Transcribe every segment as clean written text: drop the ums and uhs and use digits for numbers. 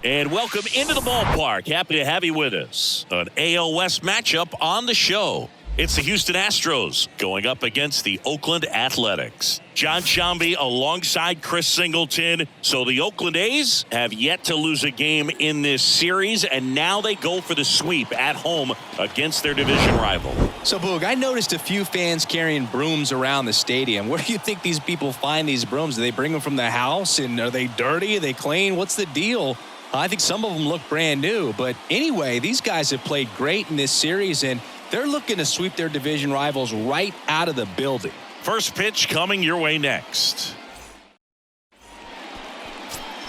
And welcome into the ballpark. Happy to have you with us. An AL West matchup on the show. It's the Houston Astros going up against the Oakland Athletics. John Sciambi alongside Chris Singleton. So the Oakland A's have yet to lose a game in this series, and now they go for the sweep at home against their division rival. So, Boog, I noticed a few fans carrying brooms around the stadium. Where do you think these people find these brooms? Do they bring them from the house? And are they dirty? Are they clean? What's the deal? I think some of them look brand new. But anyway, these guys have played great in this series, and they're looking to sweep their division rivals right out of the building. First pitch coming your way next.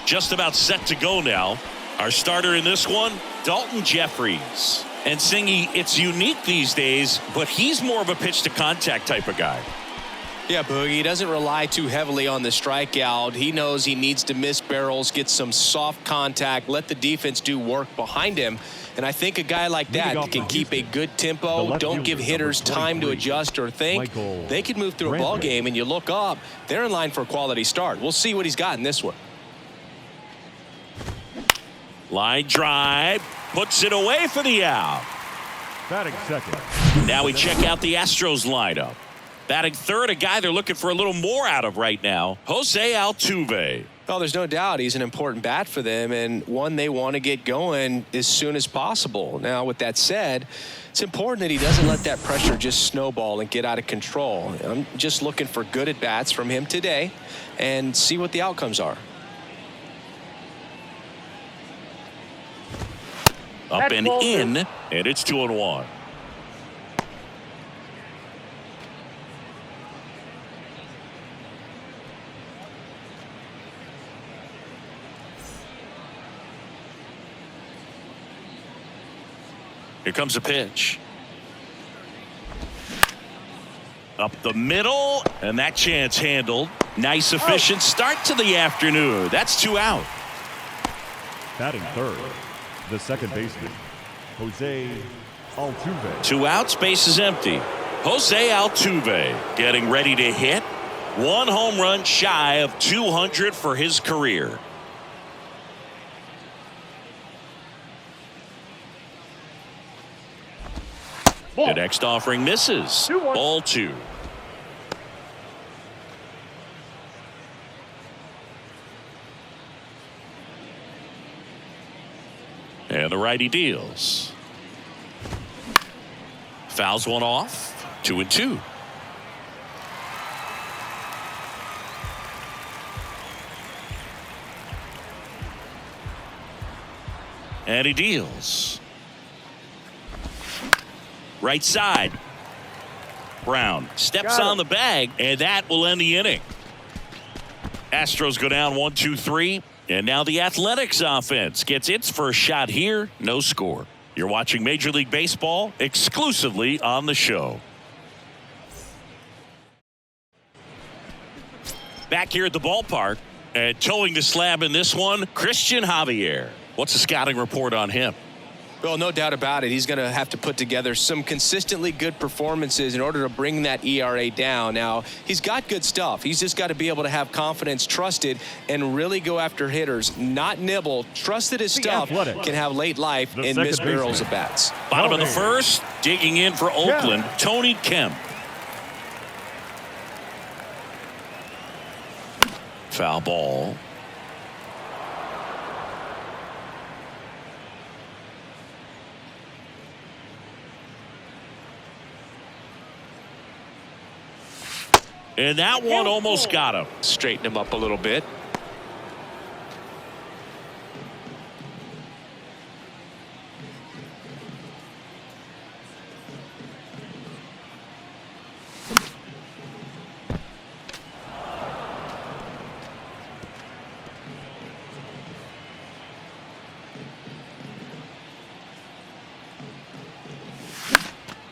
Just about set to go now. Our starter in this one, Dalton Jeffries. And Singy, it's unique these days, but he's more of a pitch to contact type of guy. Yeah, Boogie, he doesn't rely too heavily on the strikeout. He knows he needs to miss barrels, get some soft contact, let the defense do work behind him. And I think a guy like that can keep a good tempo, don't give hitters time to adjust or think. They can move through a ball game, and you look up, they're in line for a quality start. We'll see what he's got in this one. Line drive, puts it away for the out. Batting second. Now we check out the Astros lineup. Batting third, a guy they're looking for a little more out of right now, Jose Altuve. Well, there's no doubt he's an important bat for them and one they want to get going as soon as possible. Now, with that said, it's important that he doesn't let that pressure just snowball and get out of control. I'm just looking for good at-bats from him today and see what the outcomes are. Up and in, and it's 2-1. Here comes a pitch. Up the middle, and that chance handled. Nice, efficient start to the afternoon. That's 2 out. Batting third, the second baseman, Jose Altuve. 2 outs, base is empty. Jose Altuve getting ready to hit. 1 home run shy of 200 for his career. The next offering misses. Ball 2. And the righty deals. Fouls one off. 2-2. And he deals. Right side. Brown steps on the bag, and that will end the inning. Astros go down 1-2-3, and now the Athletics offense gets its first shot here. No score. You're watching Major League Baseball exclusively on the show. Back here at the ballpark, and towing the slab in this one, Christian Javier. What's the scouting report on him? Well, no doubt about it. He's going to have to put together some consistently good performances in order to bring that ERA down. Now, he's got good stuff. He's just got to be able to have confidence, trust it, and really go after hitters, not nibble. Trust that his stuff can have late life and miss barrels of bats. Bottom of the first, digging in for Oakland, Tony Kemp. Foul ball. And that one almost got him. Straighten him up a little bit.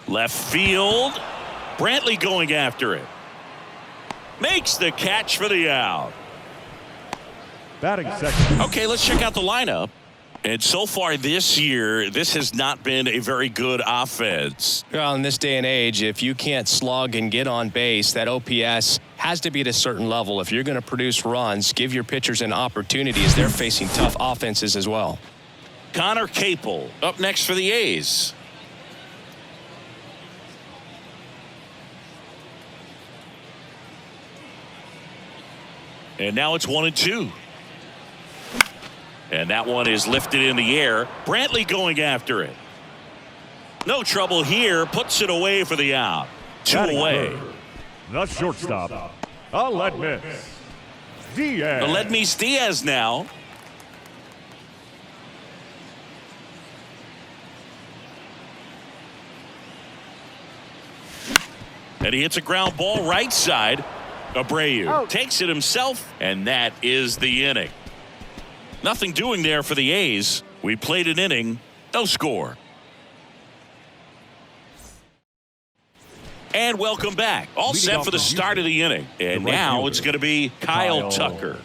Left field. Brantley going after it. Makes the catch for the out. Batting second. Okay, let's check out the lineup. And so far this year, this has not been a very good offense. Well, in this day and age, if you can't slug and get on base, that OPS has to be at a certain level. If you're going to produce runs, give your pitchers an opportunity as they're facing tough offenses as well. Connor Capel up next for the A's. And now it's 1-2. And that one is lifted in the air. Brantley going after it. No trouble here. Puts it away for the out. 2 away. The shortstop, Aledmys Diaz. Aledmys Diaz now. And he hits a ground ball right side. Abreu takes it himself, and that is the inning. Nothing doing there for the A's. We played an inning, no score. And welcome back. All set for the start of the inning. And now it's going to be Kyle Tucker.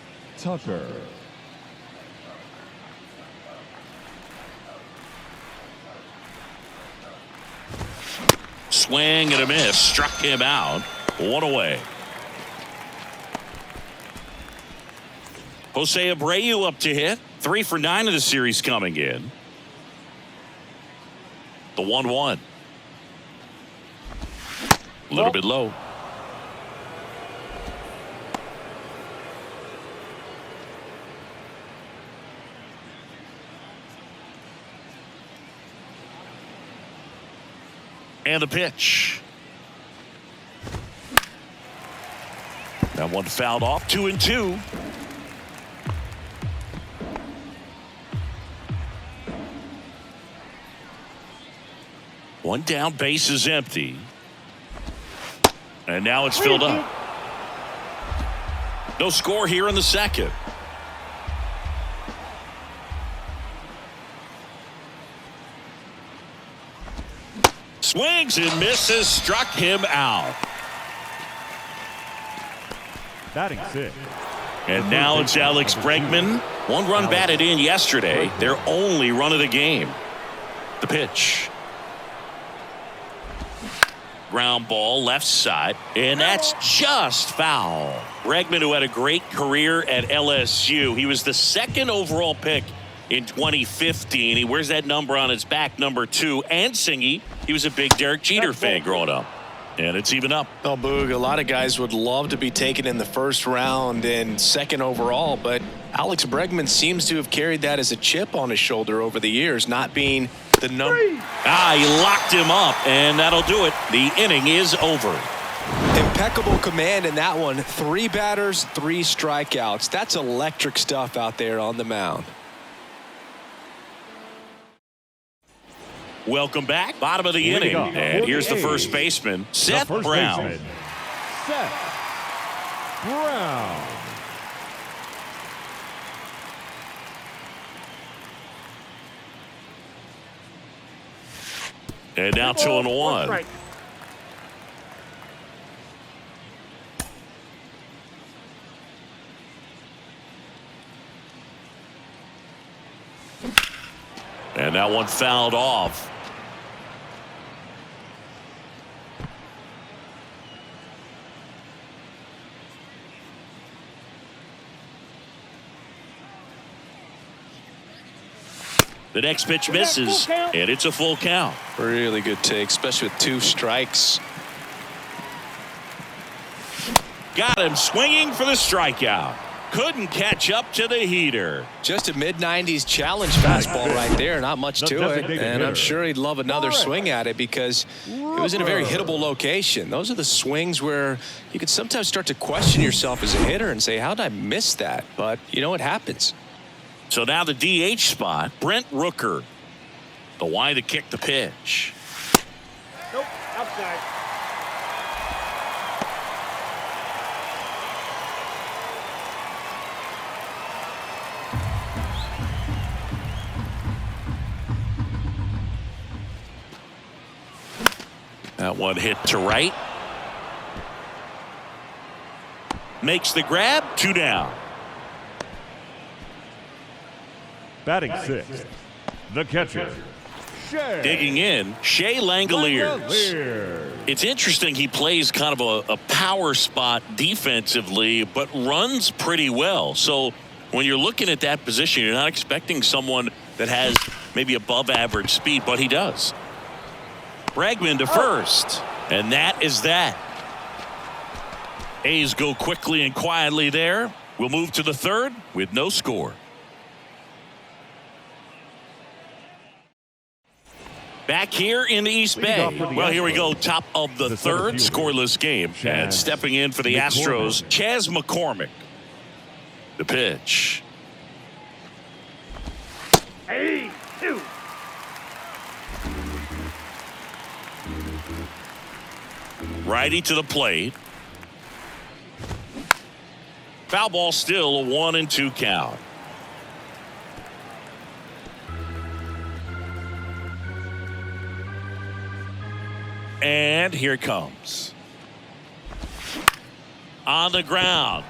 Swing and a miss. Struck him out. 1 away. Jose Abreu up to hit. 3 for 9 of the series coming in. The 1-1. A little bit low. And the pitch. That one fouled off. 2-2. One down, base is empty. And now it's filled up. No score here in the second. Swings and misses, struck him out. Batting 6. And now it's Alex Bregman. 1 run batted in yesterday. Their only run of the game. The pitch. Ground ball left side, and that's just foul. Bregman, who had a great career at LSU. He was the 2nd overall pick in 2015. He wears that number on his back, number 2. And Singy, he was a big Derek Jeter fan growing up. And it's even up. Oh, Boog, a lot of guys would love to be taken in the 1st round and 2nd overall, but Alex Bregman seems to have carried that as a chip on his shoulder over the years, not being the number. He locked him up, and that'll do it. The inning is over. Impeccable command in that one. 3 batters, 3 strikeouts. That's electric stuff out there on the mound. Welcome back. Bottom of the inning. And here's the first baseman, Seth Brown. Seth Brown. And now 2-1. Right. And that one fouled off. The next pitch misses, and it's a full count. Really good take, especially with 2 strikes. Got him swinging for the strikeout. Couldn't catch up to the heater. Just a mid-90s challenge fastball right there. Not much to it. And I'm sure he'd love another swing at it because it was in a very hittable location. Those are the swings where you can sometimes start to question yourself as a hitter and say, how did I miss that? But, you know, it happens. So now the DH spot, Brent Rooker. The wide to kick the pitch. Nope, outside. That one hit to right. Makes the grab, 2 down. Batting 6. The catcher. Digging in, Shea Langoliers. It's interesting, he plays kind of a power spot defensively, but runs pretty well. So when you're looking at that position, you're not expecting someone that has maybe above average speed, but he does. Bregman to first, and that is that. A's go quickly and quietly there. We'll move to the 3rd with no score. Back here in the East Bay. Well, here we go. Top of the 3rd, scoreless game. And stepping in for the Astros, Chas McCormick. The pitch. Hey, 2. Righty to the plate. Foul ball, still a 1-2 count. And here it comes. On the ground.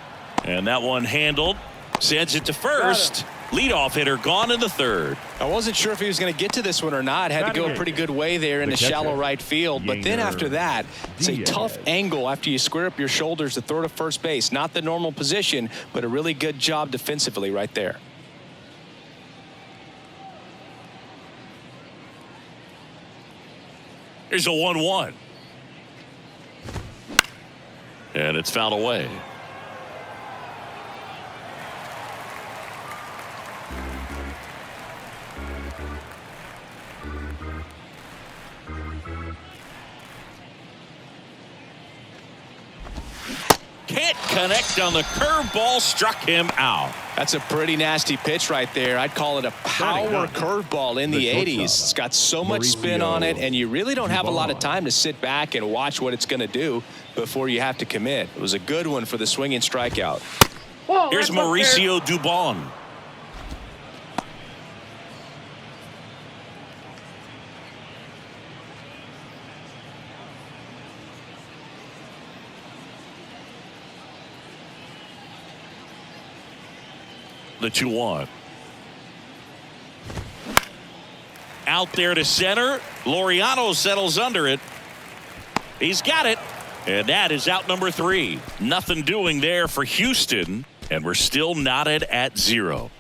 And that one handled. Sends it to first. Leadoff hitter gone in the 3rd. I wasn't sure if he was going to get to this one or not. Had to go a pretty good way there in the shallow right field. But then after that, it's a tough angle after you square up your shoulders to throw to first base. Not the normal position, but a really good job defensively right there. Here's a 1-1. And it's fouled away. Can't connect on the curveball, struck him out. That's a pretty nasty pitch right there. I'd call it a power curveball in the 80s. It's got so much spin on it, and you really don't have a lot of time to sit back and watch what it's going to do before you have to commit. It was a good one for the swinging strikeout. Whoa, here's Mauricio Dubon. The 2-1. Out there to center. Laureano settles under it. He's got it. And that is out number 3. Nothing doing there for Houston. And we're still knotted at 0.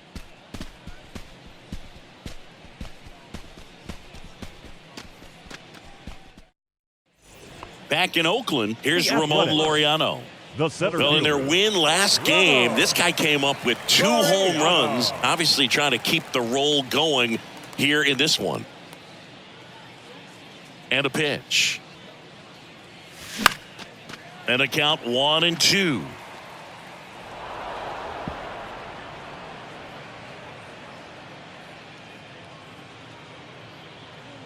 Back in Oakland, here's Ramon Laureano. Well, in their win last game, this guy came up with 2 home runs, obviously trying to keep the roll going here in this one. And a pitch. And a count 1-2.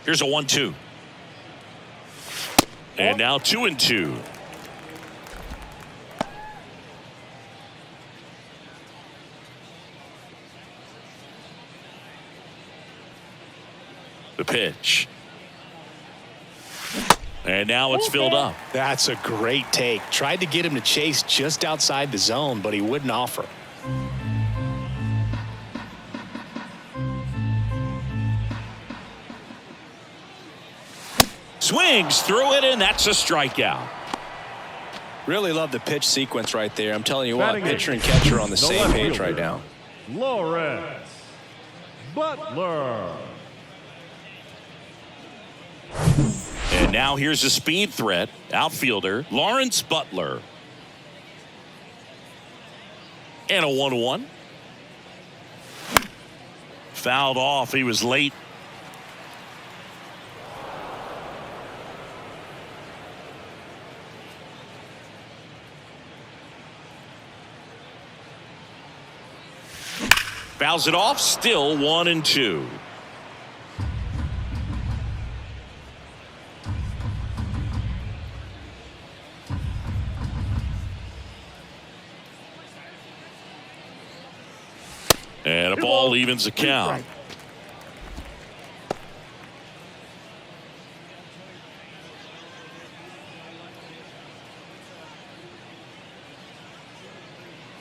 Here's a 1-2. And now 2-2. The pitch. And now it's filled up. That's a great take. Tried to get him to chase just outside the zone, but he wouldn't offer. Swings through it, and that's a strikeout. Really love the pitch sequence right there. I'm telling you what, pitcher and catcher on the same page right now. Lawrence Butler. And now here's a speed threat. Outfielder Lawrence Butler. And a 1-1. Fouled off. He was late. Fouls it off. Still 1-2. And a ball evens the count.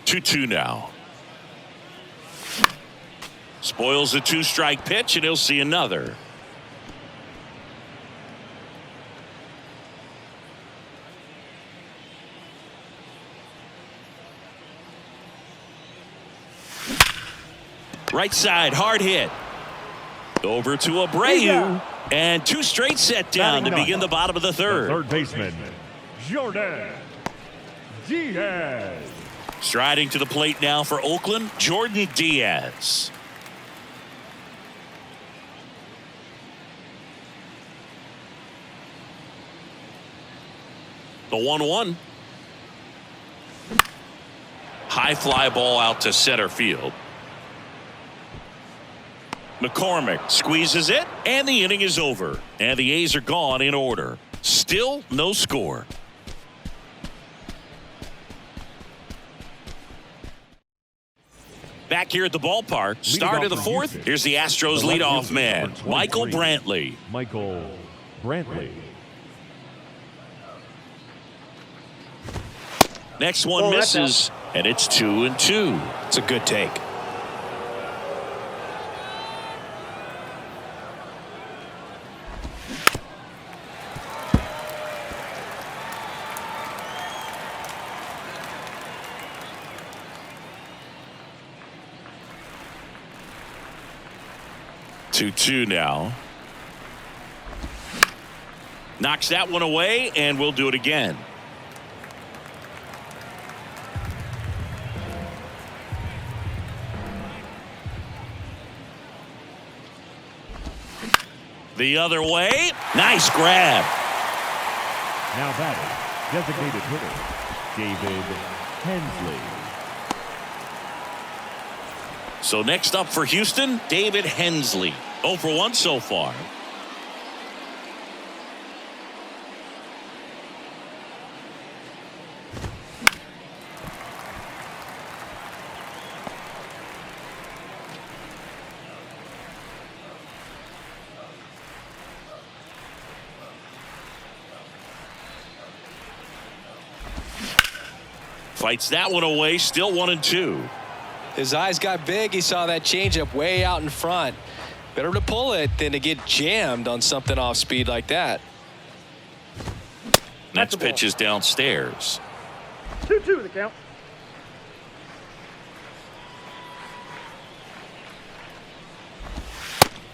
Two now. Spoils the 2-strike pitch, and he'll see another. Right side, hard hit. Over to Abreu. And 2 straight set down to begin the bottom of the third. Third baseman, Jordan Diaz. Striding to the plate now for Oakland, Jordan Diaz. The 1-1. High fly ball out to center field. McCormick squeezes it, and the inning is over. And the A's are gone in order. Still no score. Back here at the ballpark, start of the 4th. Here's the Astros leadoff man, Michael Brantley. Michael Brantley. Next one misses, and it's 2-2. It's a good take. Two now. Knocks that one away, and we'll do it again. The other way. Nice grab. Now batting, designated hitter, David Hensley. So next up for Houston, David Hensley. 0 for 1 so far. Fights that one away, still 1-2. His eyes got big. He saw that changeup way out in front. Better to pull it than to get jammed on something off speed like that. Next pitch is downstairs. 2-2 the count.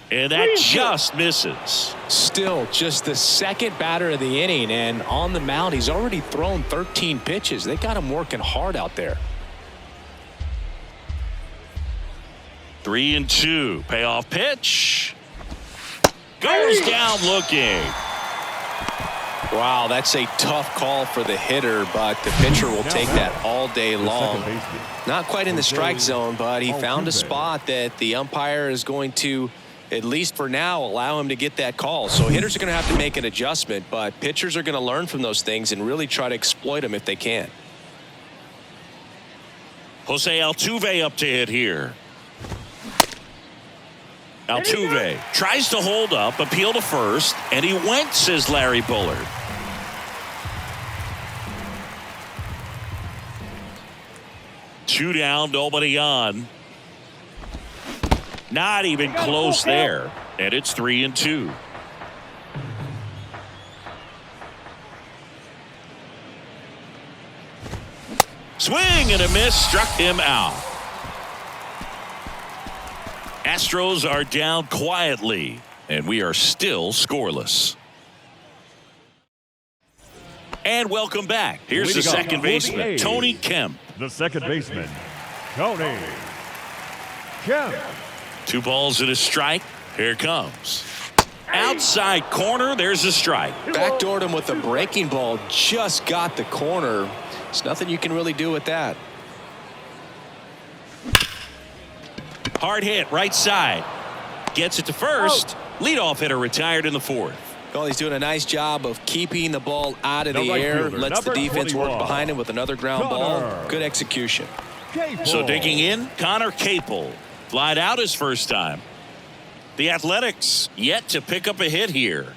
And that just misses. Still just the second batter of the inning, and on the mound he's already thrown 13 pitches. They got him working hard out there. 3-2. Payoff pitch. Goes down looking. Wow, that's a tough call for the hitter, but the pitcher will take that all day long. Not quite in the strike zone, but he found a spot that the umpire is going to, at least for now, allow him to get that call. So hitters are going to have to make an adjustment, but pitchers are going to learn from those things and really try to exploit them if they can. Jose Altuve up to hit here. Altuve tries to hold up, appeal to first, and he went, says Larry Bullard. Two down, nobody on. Not even close there. And it's 3-2. Swing and a miss, struck him out. Astros are down quietly, and we are still scoreless. And welcome back. Here's the second baseman, Tony Kemp. The second baseman, Tony Kemp. 2 balls and a strike. Here it comes. Outside corner, there's a strike. Backdoored him with a breaking ball, just got the corner. There's nothing you can really do with that. Hard hit, right side. Gets it to first. Leadoff hitter retired in the 4th. Well, he's doing a nice job of keeping the ball out of the air. Lets the defense work behind him with another ground ball. Good execution. So digging in, Connor Capel. Flied out his first time. The Athletics yet to pick up a hit here.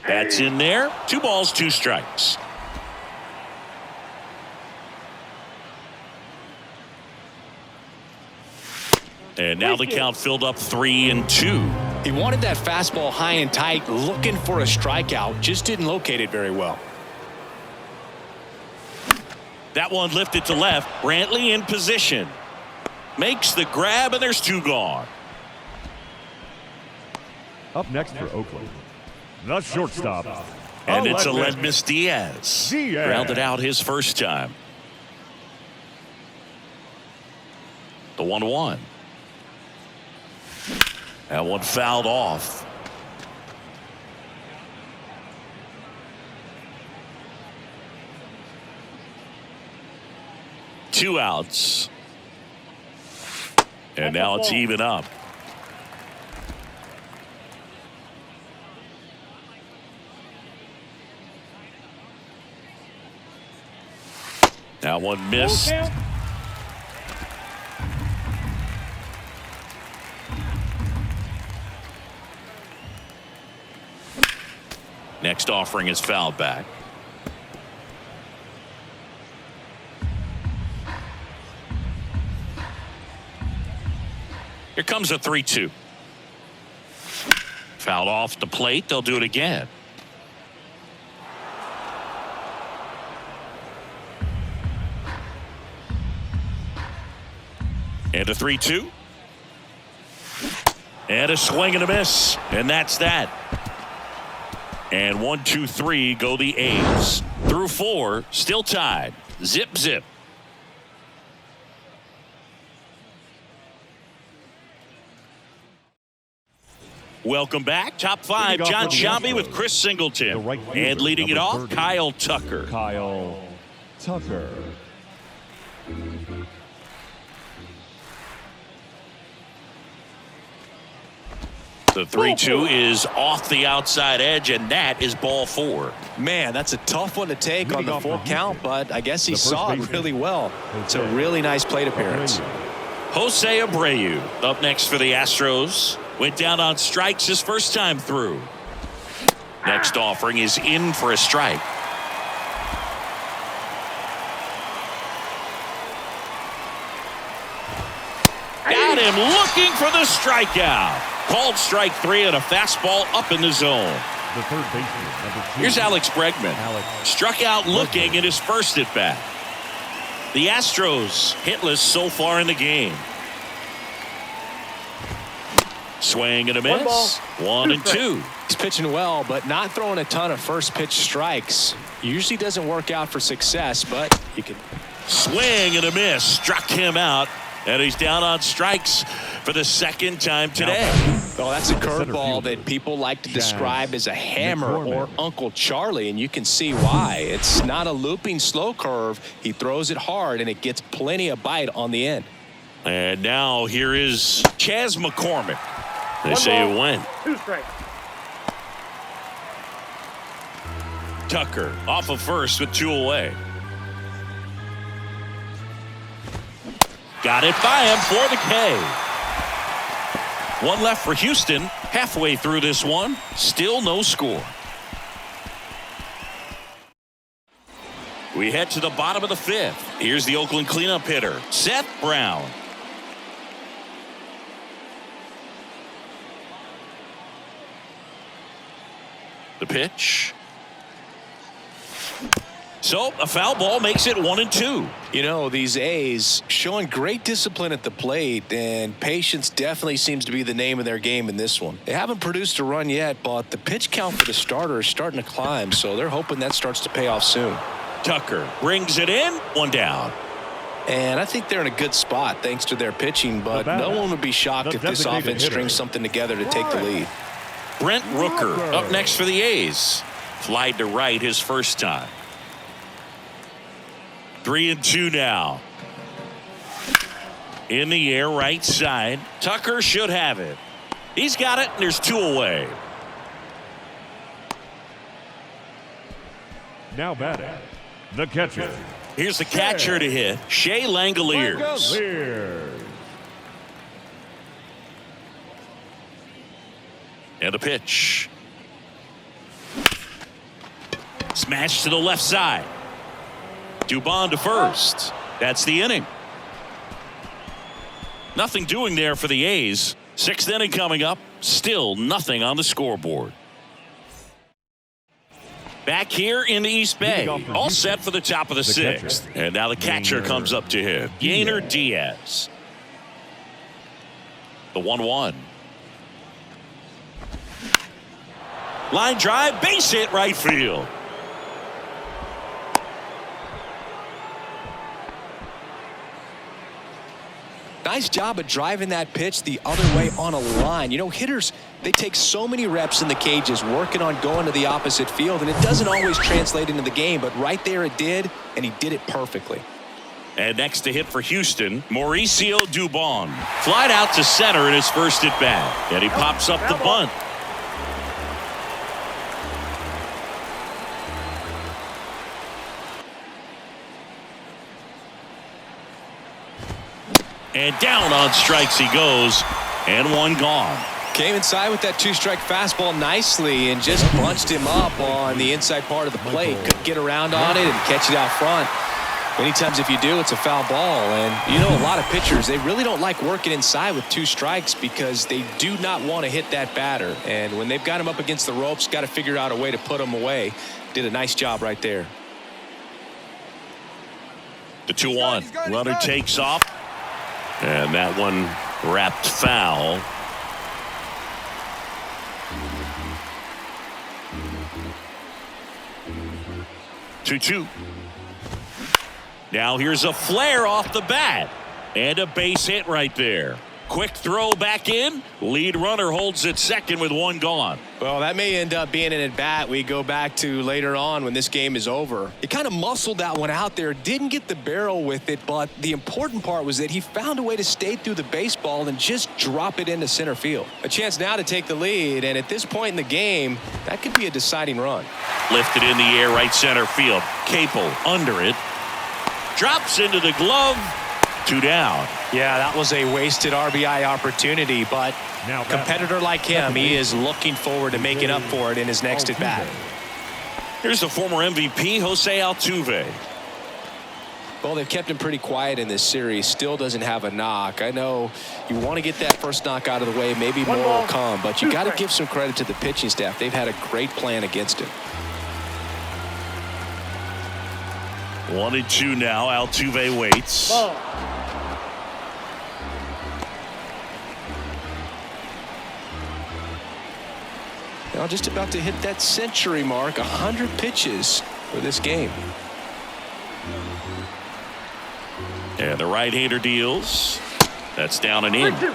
That's in there. 2 balls, 2 strikes. And now the count filled up 3-2. He wanted that fastball high and tight, looking for a strikeout. Just didn't locate it very well. That one lifted to left. Brantley in position. Makes the grab, and there's 2 gone. Up next for Oakland, the shortstop. And it's Aledmys Diaz. Grounded out his first time. The 1-1. That one fouled off. Two outs. And now it's even up. That one missed. Next offering is fouled back. Here comes a 3-2. Fouled off the plate. They'll do it again. And a 3-2. And a swing and a miss. And that's that. And 1, 2, 3 go the A's. Through 4, still tied. Zip, zip. Welcome back. Top 5, John Sciambi with Chris Singleton. And leading it off, Kyle Tucker. Kyle Tucker. The 3-2 is off the outside edge, and that is ball 4. Man, that's a tough one to take on the full count, but I guess he saw it really well. It's a really nice plate appearance. Jose Abreu up next for the Astros. Went down on strikes his first time through. Next offering is in for a strike. Got him looking for the strikeout. Called strike 3 and a fastball up in the zone. The third baseman, number 2. Here's Alex Bregman. Struck out looking in his first at bat. The Astros hitless so far in the game. Swing and a miss. 1-2. He's pitching well, but not throwing a ton of first pitch strikes. Usually doesn't work out for success, but he can. Swing and a miss. Struck him out. And he's down on strikes for the second time today. Well, that's a curveball that people like to describe as a hammer or Uncle Charlie, and you can see why. It's not a looping slow curve. He throws it hard, and it gets plenty of bite on the end. And now here is Chas McCormick. They say it went. 2 strikes. Tucker off of first with 2 away. Got it by him for the K. 1 left for Houston. Halfway through this one. Still no score. We head to the bottom of the 5th. Here's the Oakland cleanup hitter, Seth Brown. The pitch. So a foul ball makes it 1-2. You know, these A's showing great discipline at the plate, and patience definitely seems to be the name of their game in this one. They haven't produced a run yet, but the pitch count for the starter is starting to climb, so they're hoping that starts to pay off soon. Tucker brings it in. 1 down. And I think they're in a good spot thanks to their pitching, but no one would be shocked if this offense strings something together to take the lead. Brent Rooker up next for the A's. Flied to right his first time. 3-2 now. In the air, right side. Tucker should have it. He's got it, and there's 2 away. Now batting, the catcher. Here's the catcher to hit, Shea Langoliers. And the pitch. Smash to the left side. Dubon to first. That's the inning. Nothing doing there for the A's. 6th inning coming up. Still nothing on the scoreboard. Back here in the East Bay. All set for the top of the 6th. And now the catcher comes up to him. Yainer Diaz. The 1-1. Line drive. Base hit right field. Nice job of driving that pitch the other way on a line. You know, hitters, they take so many reps in the cages working on going to the opposite field, and it doesn't always translate into the game, but right there it did, and he did it perfectly. And next to hit for Houston, Mauricio Dubon. Flied out to center in his first at bat, and he pops up the bunt. And down on strikes he goes, and 1 gone. Came inside with that 2-strike fastball nicely and just bunched him up on the inside part of the plate. Couldn't get around on it and catch it out front. Many times if you do, it's a foul ball. And you know, a lot of pitchers, they really don't like working inside with 2 strikes because they do not want to hit that batter. And when they've got him up against the ropes, got to figure out a way to put him away. Did a nice job right there. The 2-1. Runner takes off. And that one wrapped foul. Two. Now here's a flare off the bat. And a base hit right there. Quick throw back in. Lead runner holds at second with 1 gone. Well, that may end up being an at-bat we go back to later on when this game is over. He kind of muscled that one out there, didn't get the barrel with it, but the important part was that he found a way to stay through the baseball and just drop it into center field. A chance now to take the lead, and at this point in the game, that could be a deciding run. Lifted in the air, right center field. Capel under it. Drops into the glove. 2 down. Yeah, that was a wasted RBI opportunity, but a competitor like him, he is looking forward to making up for it in his next at-bat. Here's the former MVP, Jose Altuve. Well, they've kept him pretty quiet in this series. Still doesn't have a knock. I know you want to get that first knock out of the way. Maybe more will come, but you got to give some credit to the pitching staff. They've had a great plan against him. 1-2 now. Altuve waits. Ball. Now just about to hit that century mark. 100 pitches for this game. And the right-hander deals. That's down and in. 3-2.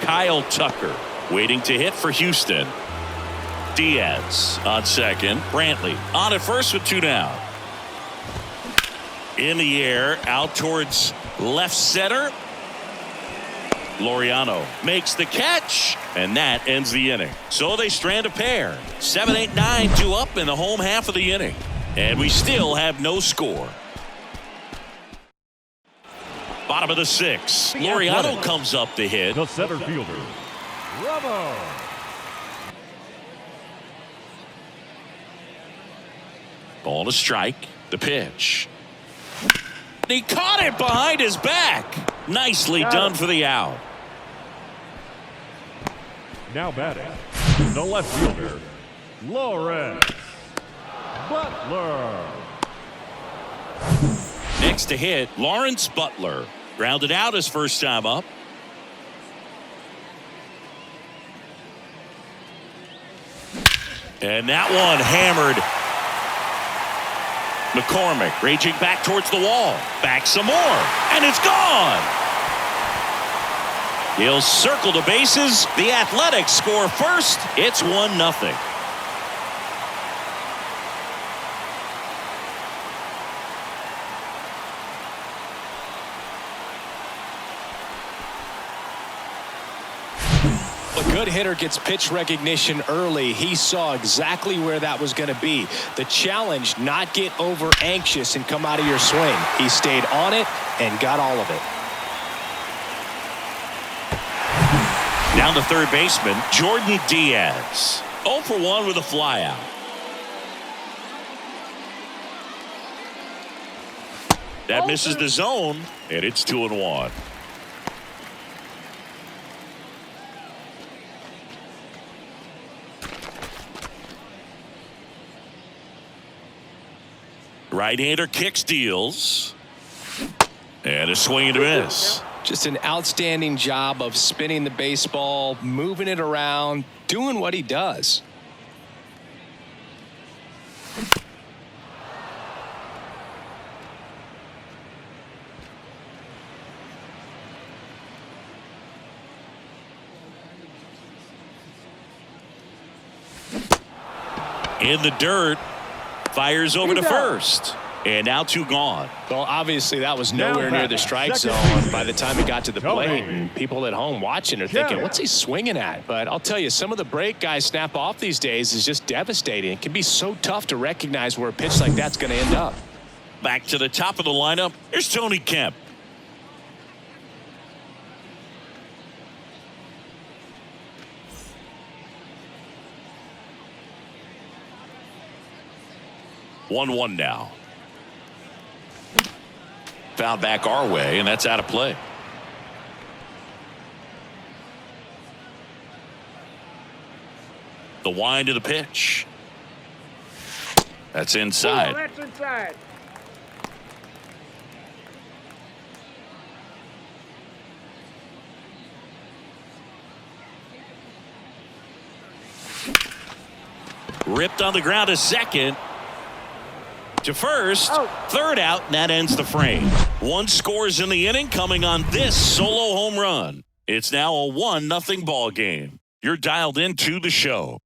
Kyle Tucker waiting to hit for Houston. Diaz on second. Brantley on at first with 2 down. In the air, out towards left center. Laureano makes the catch, and that ends the inning. So they strand a pair. 7, 8, 9, 2 up in the home half of the inning. And we still have no score. Bottom of the 6th. Laureano comes up to hit. The center fielder, Bravo. Ball to strike. The pitch. He caught it behind his back. Nicely done for the out. Now batting, the left fielder, Lawrence Butler. Next to hit, Lawrence Butler. Grounded out his first time up. And that one hammered. McCormick raging back towards the wall. Back some more. And it's gone. He'll circle the bases. The Athletics score first. It's 1-0. A good hitter gets pitch recognition early. He saw exactly where that was going to be. The challenge, not get over anxious and come out of your swing. He stayed on it and got all of it. Down to third baseman, Jordan Diaz. 0 for 1 with a flyout. That misses the zone, and it's 2-1. Right-hander kicks, deals. And a swing and a miss. Just an outstanding job of spinning the baseball, moving it around, doing what he does. In the dirt. Fires over to first. And now 2 gone. Well, obviously that was nowhere near the strike zone by the time he got to the plate. And people at home watching are thinking, what's he swinging at? But I'll tell you, some of the break guys snap off these days is just devastating. It can be so tough to recognize where a pitch like that's going to end up. Back to the top of the lineup. Here's Tony Kemp. One now. Fouled back our way, and that's out of play. The wind of the pitch. That's inside. Oh, that's inside. Ripped on the ground to second. To first. Oh. Third out, and that ends the frame. 1 scores in the inning coming on this solo home run. It's now a 1-0 ball game. You're dialed into the show.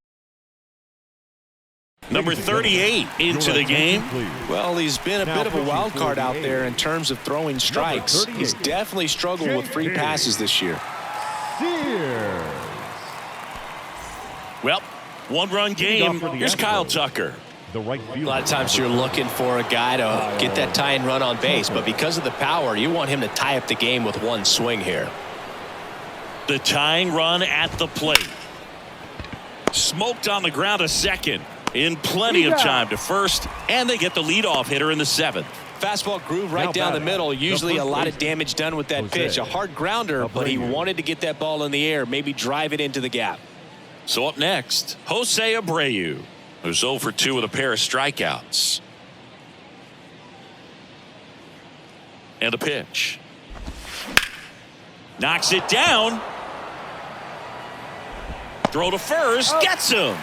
Number 38 into the game. Well, he's been a bit of a wild card out there in terms of throwing strikes. He's definitely struggled with free passes this year. Well, 1-run game. Here's Kyle Tucker. The right A lot of times you're looking for a guy to get that tying run on base, but because of the power, you want him to tie up the game with 1 swing here. The tying run at the plate. Smoked on the ground to second. In plenty of time to first, and they get the leadoff hitter in the 7th. Fastball groove right down the middle. Usually a lot of damage done with that pitch. A hard grounder, but he wanted to get that ball in the air, maybe drive it into the gap. So up next, Jose Abreu, who's 0 for 2 with a pair of strikeouts. And a pitch. Knocks it down. Throw to first. Gets him.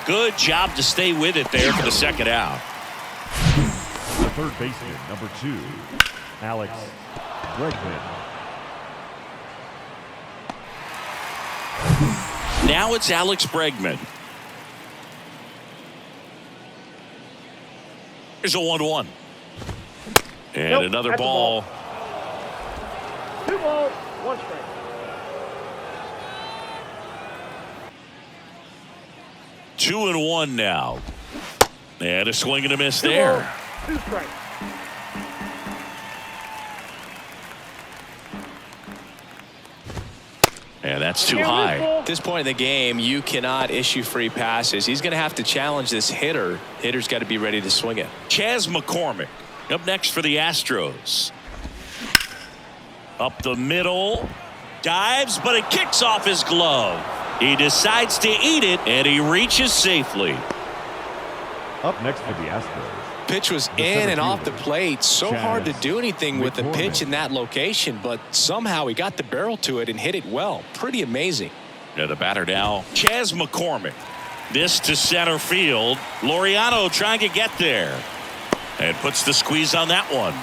Good job to stay with it there for the second out. The third baseman, number 2, Alex Bregman. Now it's Alex Bregman. Here's a 1-1. And another ball. 2 balls, 1 strike. Two and 1 now. And a swing and a miss 2 there. balls, 2 strikes. And that's too high. At this point in the game, you cannot issue free passes. He's going to have to challenge this hitter. Hitter's got to be ready to swing it. Chas McCormick up next for the Astros. Up the middle. Dives, but it kicks off his glove. He decides to eat it, and he reaches safely. Up next for the Astros. Pitch was in and off the plate. So hard to do anything with a pitch in that location, but somehow he got the barrel to it and hit it well. Pretty amazing. The batter now, Chas McCormick. This to center field. Laureano trying to get there. And puts the squeeze on that one.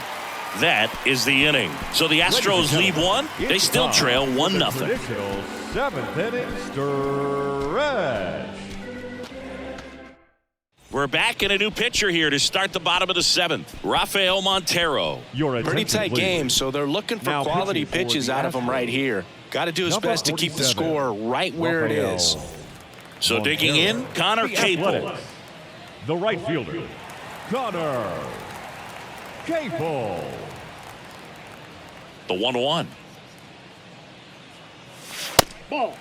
That is the inning. So the Astros leave one. They still trail 1-0. Traditional 7th inning stretch. We're back in a new pitcher here to start the bottom of the 7th. Rafael Montero. Pretty tight game, so they're looking for quality pitches out of him right here. Got to do his best to keep the score right where it is. So digging in, Connor Capel. The right fielder, Connor Capel. The 1-1. Ball.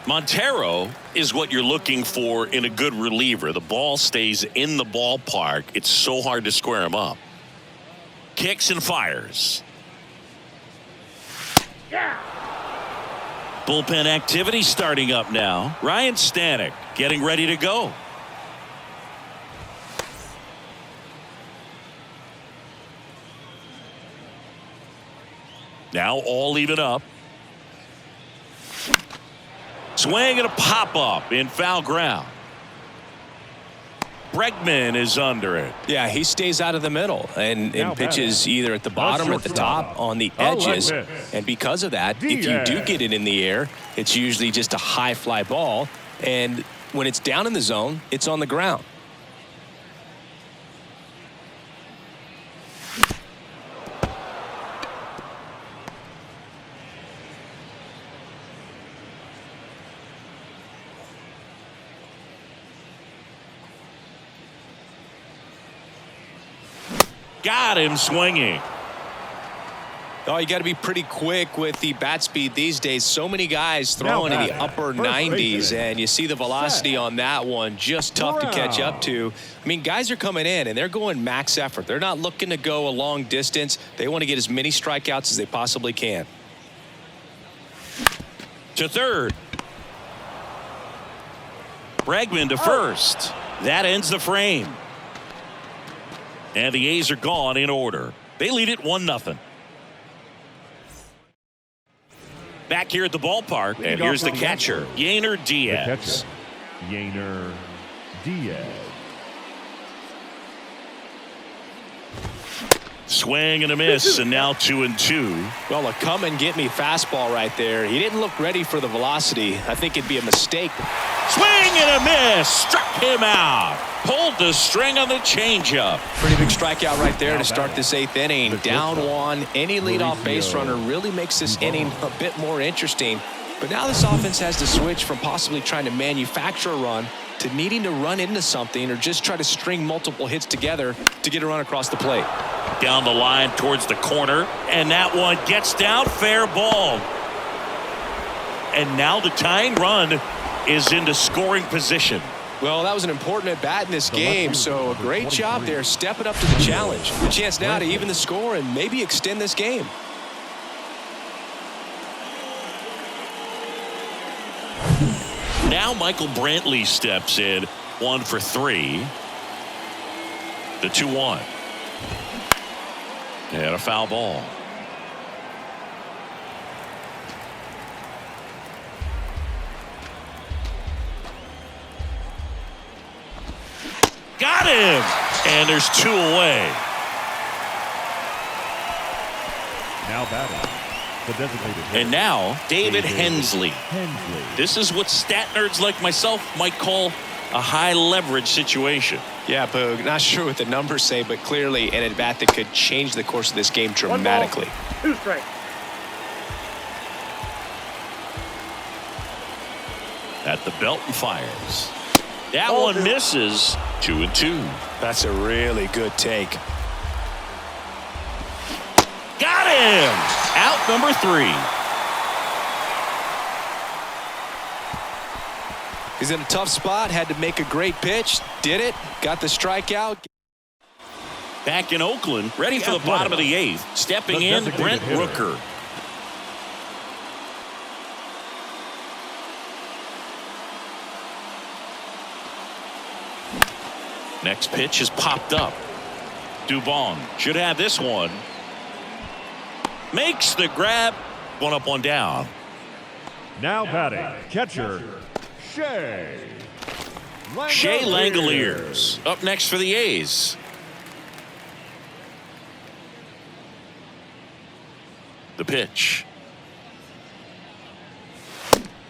Montero is what you're looking for in a good reliever. The ball stays in the ballpark. It's so hard to square him up. Kicks and fires. Yeah. Bullpen activity starting up now. Ryan Stanek getting ready to go. Now all even up. Swing and a pop-up in foul ground. Bregman is under it. Yeah, he stays out of the middle and pitches either at the bottom or at the top on the edges. And because of that, if you do get it in the air, it's usually just a high fly ball. And when it's down in the zone, it's on the ground. Got him swinging. Oh, you got to be pretty quick with the bat speed these days. So many guys throwing in the upper 90s, and you see the velocity on that one. Just tough to catch up to. I mean, guys are coming in, and they're going max effort. They're not looking to go a long distance. They want to get as many strikeouts as they possibly can. To third. Bregman to first. That ends the frame. And the A's are gone in order. They lead it 1-0. Back here at the ballpark, and here's the catcher, Yainer Diaz. Yainer Diaz. Swing and a miss, and now 2-2. Well, a come and get me fastball right there. He didn't look ready for the velocity. I think it'd be a mistake. Swing and a miss, struck him out. Pulled the string on the changeup. Pretty big strikeout right there to start this 8th inning. Down one. Any leadoff base runner really makes this inning a bit more interesting. But now this offense has to switch from possibly trying to manufacture a run to needing to run into something or just try to string multiple hits together to get a run across the plate. Down the line towards the corner, and that one gets down, fair ball. And now the tying run is into scoring position. Well, that was an important at-bat in this game, so a great job there stepping up to the challenge. Good chance now to even the score and maybe extend this game. Now Michael Brantley steps in, 1 for 3. The 2-1. And a foul ball. Got him! And there's 2 away. Now batting, the designated hitter. And now, David Hensley. This is what stat nerds like myself might call a high leverage situation. Yeah, Boog, not sure what the numbers say, but clearly an at-bat that could change the course of this game dramatically. 1 ball, 2 strikes. At the belt and fires. That one misses. 2-2. That's a really good take. Got him! Out number 3. He's in a tough spot, had to make a great pitch, did it, got the strikeout. Back in Oakland, ready for the bottom of the 8th. Stepping in, Brent Rooker. Next pitch is popped up. Dubon should have this one. Makes the grab. 1 up, 1 down. Now batting, catcher, Shea Langoliers up next for the A's. The pitch.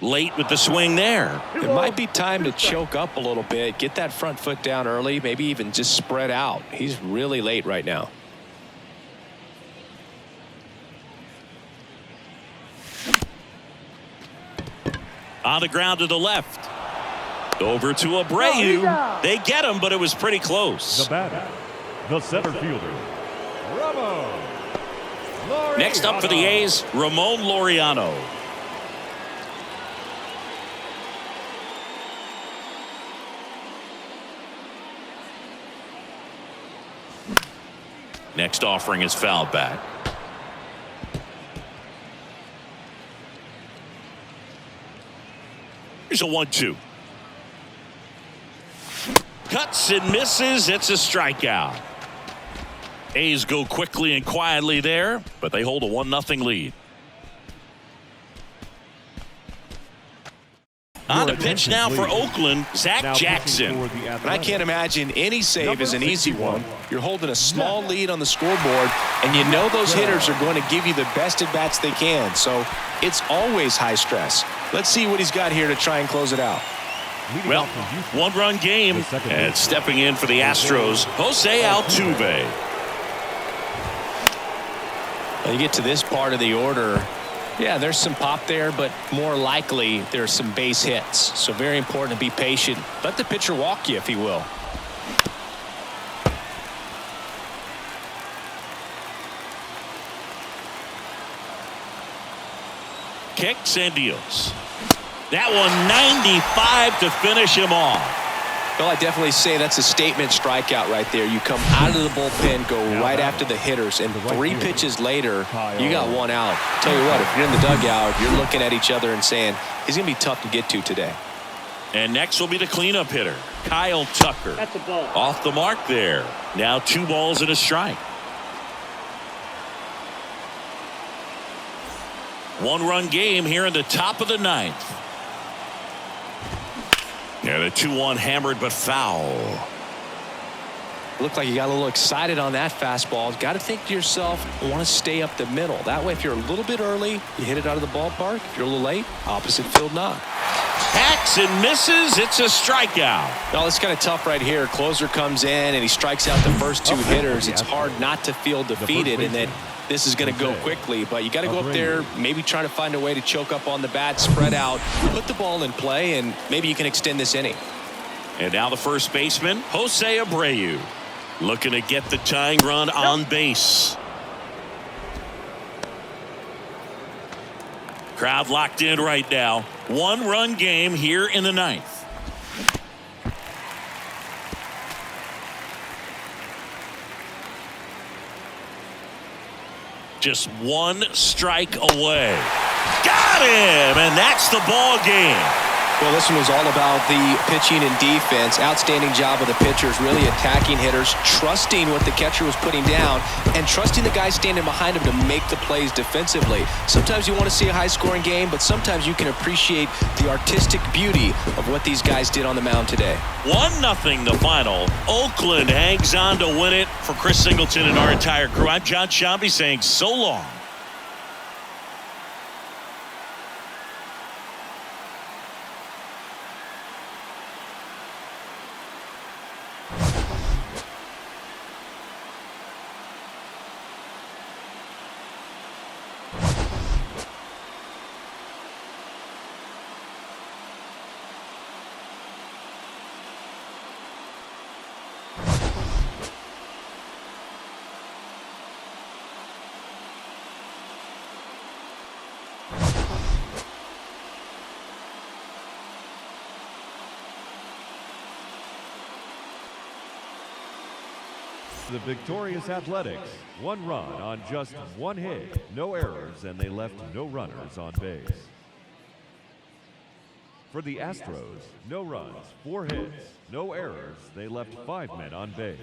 Late with the swing there. It might be time to choke up a little bit, get that front foot down early, maybe even just spread out. He's really late right now. On the ground to the left. Over to Abreu. They get him, but it was pretty close. The batter, the center fielder, Ramon. Next up for the A's, Ramon Laureano. Next offering is fouled back. Here's a 1-2. Cuts and misses. It's a strikeout. A's go quickly and quietly there, but they hold a 1-0 lead. On the pitch now for Oakland, Zach Jackson. And I can't imagine any save is an easy one. You're holding a small lead on the scoreboard, and you know those hitters are going to give you the best at-bats they can. So it's always high stress. Let's see what he's got here to try and close it out. Well, 1-run game, and stepping in for the Astros, Jose Altuve. Well, you get to this part of the order. Yeah, there's some pop there, but more likely there's some base hits. So very important to be patient. Let the pitcher walk you, if he will. Kicks and deals. That one 95 to finish him off. Well, I definitely say that's a statement strikeout right there. You come out of the bullpen, go right after the hitters, and 3 pitches later, you got 1 out. Tell you what, if you're in the dugout, you're looking at each other and saying, he's going to be tough to get to today. And next will be the cleanup hitter, Kyle Tucker. That's a ball. Off the mark there. Now 2 balls and a strike. 1-run game here in the top of the 9th. Yeah, the 2-1 hammered but foul. Looked like you got a little excited on that fastball. Got to think to yourself, I want to stay up the middle. That way, if you're a little bit early, you hit it out of the ballpark. If you're a little late, opposite field knock. Hacks and misses. It's a strikeout. No, it's kind of tough right here. Closer comes in, and he strikes out the first 2 hitters. It's hard not to feel defeated, and then this is going to go quickly, but you got to go up there, maybe try to find a way to choke up on the bat, spread out, put the ball in play, and maybe you can extend this inning. And now the first baseman, Jose Abreu, looking to get the tying run on base. Crowd locked in right now. 1-run game here in the 9th. Just one strike away. Got him, and that's the ball game. Well, this one was all about the pitching and defense. Outstanding job of the pitchers, really attacking hitters, trusting what the catcher was putting down, and trusting the guy standing behind him to make the plays defensively. Sometimes you want to see a high-scoring game, but sometimes you can appreciate the artistic beauty of what these guys did on the mound today. 1-0 the final. Oakland hangs on to win it. For Chris Singleton and our entire crew, I'm John Shambi saying so long. The victorious Athletics, 1 run on just 1 hit, no errors, and they left no runners on base. For the Astros, no runs, 4 hits, no errors, they left 5 men on base.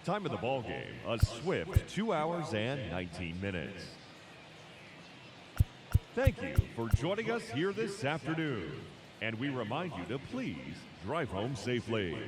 Time of the ball game, a swift 2 hours and 19 minutes. Thank you for joining us here this afternoon, and we remind you to please drive home safely.